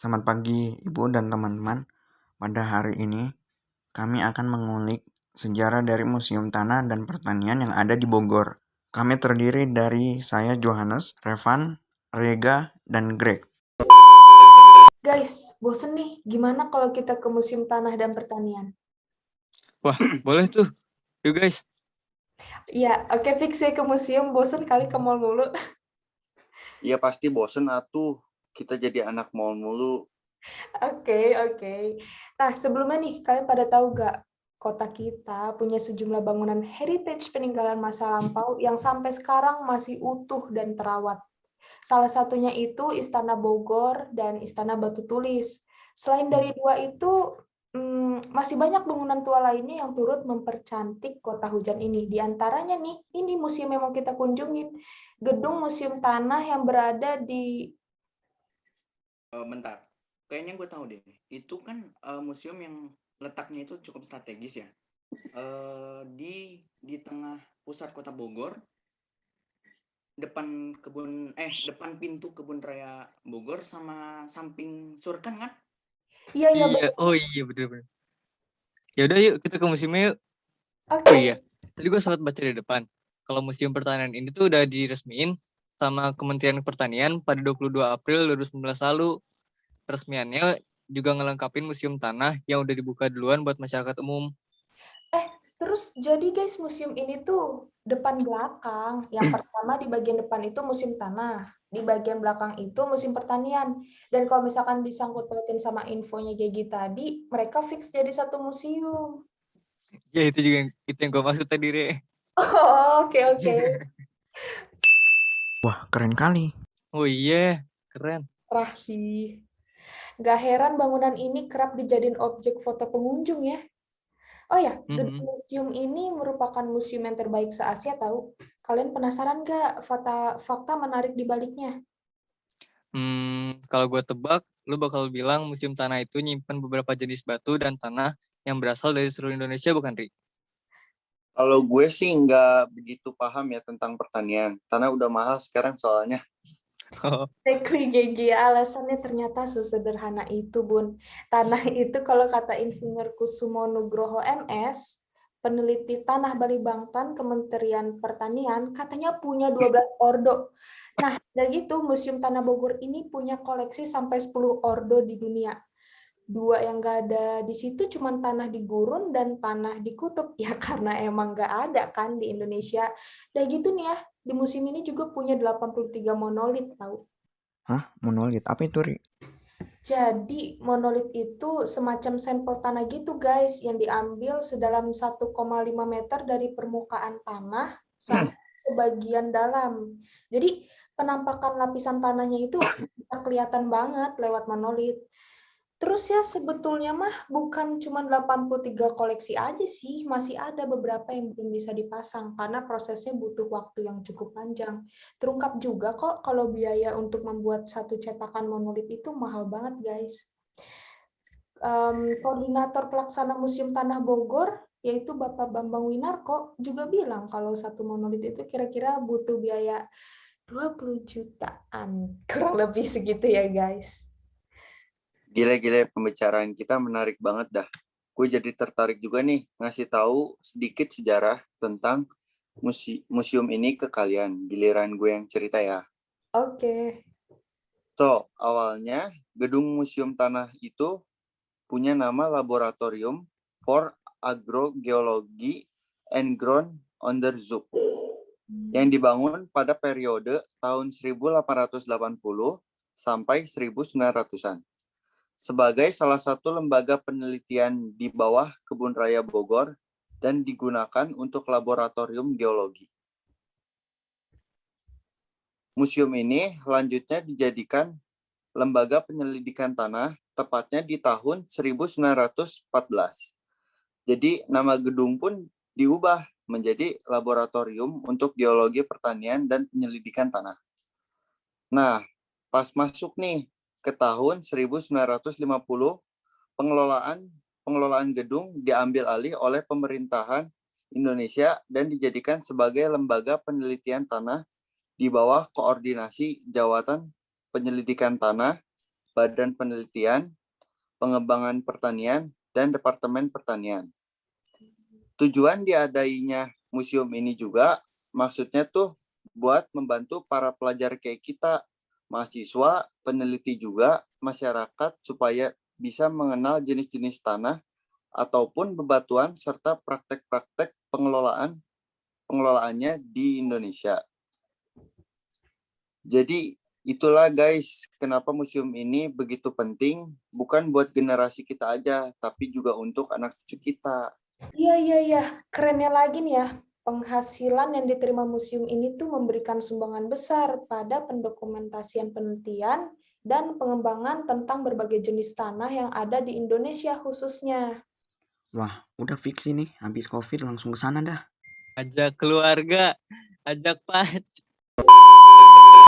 Selamat pagi Ibu dan teman-teman. Pada hari ini kami akan mengulik sejarah dari Museum Tanah dan Pertanian yang ada di Bogor. Kami terdiri dari saya Johannes, Revan, Rega, dan Greg. Guys, bosen nih. Gimana kalau kita ke Museum Tanah dan Pertanian? Wah, boleh tuh. Yuk guys. Iya, oke, fix ya ke museum. Bosen kali ke mall mulu. Iya pasti bosen atuh. Kita jadi anak mall mulu. Oke. Nah, sebelumnya nih, kalian pada tahu gak kota kita punya sejumlah bangunan heritage peninggalan masa lampau yang sampai sekarang masih utuh dan terawat. Salah satunya itu Istana Bogor dan Istana Batu Tulis. Selain dari dua itu, masih banyak bangunan tua lainnya yang turut mempercantik kota hujan ini. Di antaranya nih, ini museum yang mau kita kunjungin. Gedung Museum Tanah yang berada di... Bentar, kayaknya gue tahu deh. Itu kan museum yang letaknya itu cukup strategis ya. Di tengah pusat kota Bogor, depan pintu kebun raya Bogor sama samping Surkan kan? Iya, Iya, oh iya bener. Ya udah yuk kita ke museumnya yuk. Oke. Oh iya, tadi gue sempat baca di depan. Kalau Museum Pertanian ini tuh udah diresmiin sama Kementerian Pertanian pada 22 April 2019 lalu. Resmiannya juga ngelengkapin Museum Tanah yang udah dibuka duluan buat masyarakat umum. Terus jadi guys, museum ini tuh depan belakang. Yang pertama di bagian depan itu Museum Tanah. Di bagian belakang itu Museum Pertanian. Dan kalau misalkan disangkut pautin sama infonya Gigi tadi, mereka fix jadi satu museum. Ya itu yang gue maksud tadi, Re. Oh, oke. Wah, keren kali. Oh iya, keren. Wah sih. Gak heran bangunan ini kerap dijadiin objek foto pengunjung ya. Oh ya, gedung museum ini merupakan museum yang terbaik se-Asia tahu. Kalian penasaran gak fakta menarik di baliknya? Kalau gue tebak, lu bakal bilang Museum Tanah itu nyimpan beberapa jenis batu dan tanah yang berasal dari seluruh Indonesia, bukan, Ri? Kalau gue sih nggak begitu paham ya tentang pertanian. Tanah udah mahal sekarang soalnya. Exactly, GG. Alasannya ternyata sesederhana itu, Bun. Tanah itu kalau kata Insinyur Kusumo Nugroho MS, peneliti Tanah Bali Bangtan Kementerian Pertanian, katanya punya 12 ordo. Nah, dari gitu Museum Tanah Bogor ini punya koleksi sampai 10 ordo di dunia. Dua yang nggak ada di situ cuma tanah di gurun dan tanah di kutub. Ya karena emang nggak ada kan di Indonesia. Dan gitu nih ya, di museum ini juga punya 83 monolit tahu. Hah? Monolit? Apa itu, Ri? Jadi monolit itu semacam sampel tanah gitu guys, yang diambil sedalam 1,5 meter dari permukaan tanah sampai ke bagian dalam. Jadi penampakan lapisan tanahnya itu bisa kelihatan banget lewat monolit. Terus ya sebetulnya mah bukan cuma 83 koleksi aja sih, masih ada beberapa yang belum bisa dipasang karena prosesnya butuh waktu yang cukup panjang. Terungkap juga kok kalau biaya untuk membuat satu cetakan monolit itu mahal banget guys. Koordinator pelaksana Museum Tanah Bogor, yaitu Bapak Bambang Winarko, juga bilang kalau satu monolit itu kira-kira butuh biaya 20 jutaan. Kurang lebih segitu ya guys. Gile-gile pembicaraan kita menarik banget dah. Gue jadi tertarik juga nih ngasih tahu sedikit sejarah tentang museum ini ke kalian. Giliran gue yang cerita ya. Oke. So, awalnya gedung Museum Tanah itu punya nama Laboratorium for Agrogeology and Ground Onderzoek yang dibangun pada periode tahun 1880 sampai 1900-an sebagai salah satu lembaga penelitian di bawah Kebun Raya Bogor dan digunakan untuk laboratorium geologi. Museum ini selanjutnya dijadikan lembaga penyelidikan tanah tepatnya di tahun 1914. Jadi nama gedung pun diubah menjadi laboratorium untuk geologi pertanian dan penyelidikan tanah. Nah, pas masuk nih ke tahun 1950, pengelolaan gedung diambil alih oleh pemerintahan Indonesia dan dijadikan sebagai lembaga penelitian tanah di bawah koordinasi Jawatan Penyelidikan Tanah Badan Penelitian, Pengembangan Pertanian, dan Departemen Pertanian. Tujuan diadainya museum ini juga maksudnya tuh buat membantu para pelajar kayak kita, mahasiswa, peneliti juga, masyarakat supaya bisa mengenal jenis-jenis tanah ataupun bebatuan serta praktek-praktek pengelolaannya di Indonesia. Jadi itulah guys, kenapa museum ini begitu penting, bukan buat generasi kita aja, tapi juga untuk anak cucu kita. Iya. Kerennya lagi nih ya, penghasilan yang diterima museum ini tuh memberikan sumbangan besar pada pendokumentasian penelitian dan pengembangan tentang berbagai jenis tanah yang ada di Indonesia khususnya. Wah, udah fix ini. Habis COVID langsung ke sana dah. Ajak keluarga, ajak pacar.